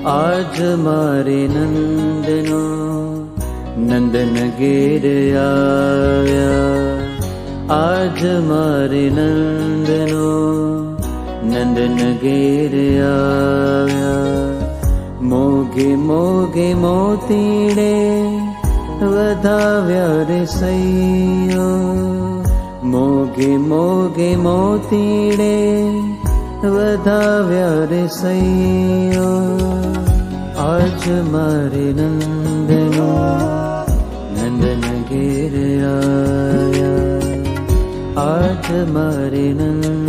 आज मारे नंदनो नंदन घेर आया। आज मारे नंदनो नंदन घेर आया। मोगे मोगे मोतीड़े वधाव्या रे सैयो। मोगे मोगे मोतीड़े वधाव्या रे सैयो। आज मारे नंदनो नंदन घेर आया। आज मारे नंदनो